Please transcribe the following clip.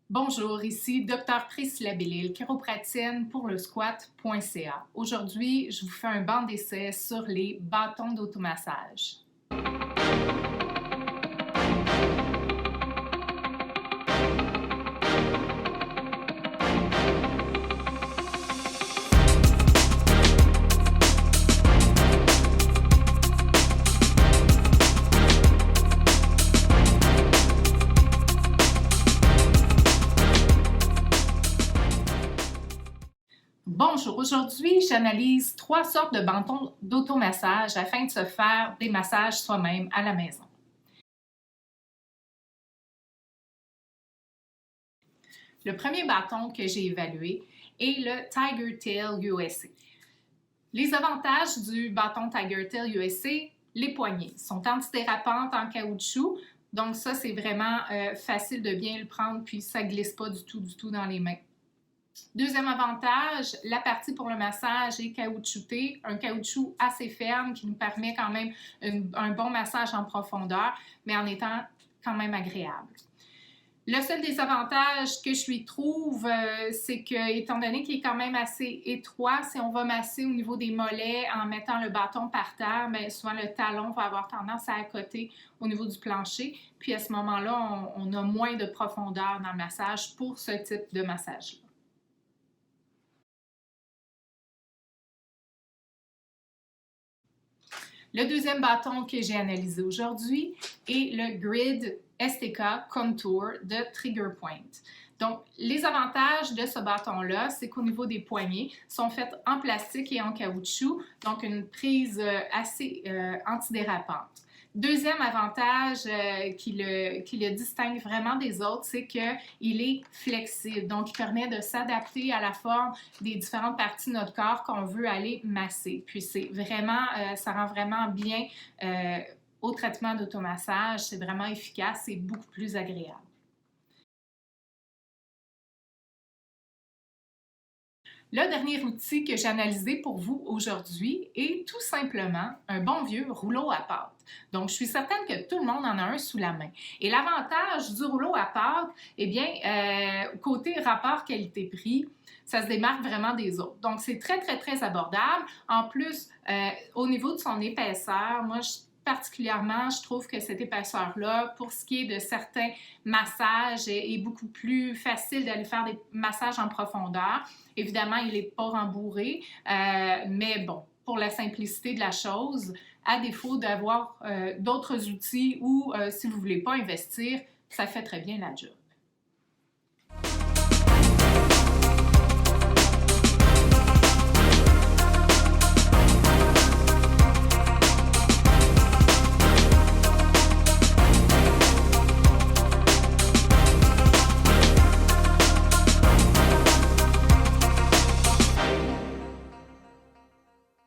Bonjour, ici Dr Priscilla Bellil, chiropraticienne pour le squat.ca. Aujourd'hui, je vous fais un banc d'essai sur les bâtons d'automassage. Bonjour, aujourd'hui j'analyse 3 sortes de bâtons d'automassage afin de se faire des massages soi-même à la maison. Le premier bâton que j'ai évalué est le Tiger Tail USA. Les avantages du bâton Tiger Tail USA, les poignées sont antidérapantes en caoutchouc, donc ça c'est vraiment facile de bien le prendre puis ça ne glisse pas du tout dans les mains. Deuxième avantage, la partie pour le massage est caoutchoutée, un caoutchouc assez ferme qui nous permet quand même un bon massage en profondeur, mais en étant quand même agréable. Le seul désavantage que je lui trouve, c'est que, étant donné qu'il est quand même assez étroit, si on va masser au niveau des mollets en mettant le bâton par terre, bien, souvent le talon va avoir tendance à accoter au niveau du plancher. Puis à ce moment-là, on a moins de profondeur dans le massage pour ce type de massage-là. Le deuxième bâton que j'ai analysé aujourd'hui est le Grid STK Contour de Trigger Point. Donc, les avantages de ce bâton-là, c'est qu'au niveau des poignées, sont faites en plastique et en caoutchouc, donc une prise assez antidérapante. Deuxième avantage qui le distingue vraiment des autres, c'est qu'il est flexible, donc il permet de s'adapter à la forme des différentes parties de notre corps qu'on veut aller masser. Puis c'est vraiment, ça rend vraiment bien au traitement d'automassage, c'est vraiment efficace, c'est beaucoup plus agréable. Le dernier outil que j'ai analysé pour vous aujourd'hui est tout simplement un bon vieux rouleau à pâte. Donc, je suis certaine que tout le monde en a un sous la main. Et l'avantage du rouleau à pâte, eh bien, côté rapport qualité-prix, ça se démarque vraiment des autres. Donc, c'est très abordable. En plus, au niveau de son épaisseur, moi, particulièrement, je trouve que cette épaisseur-là, pour ce qui est de certains massages, est beaucoup plus facile d'aller faire des massages en profondeur. Évidemment, il n'est pas rembourré, mais bon, pour la simplicité de la chose, à défaut d'avoir d'autres outils ou si vous ne voulez pas investir, ça fait très bien la job.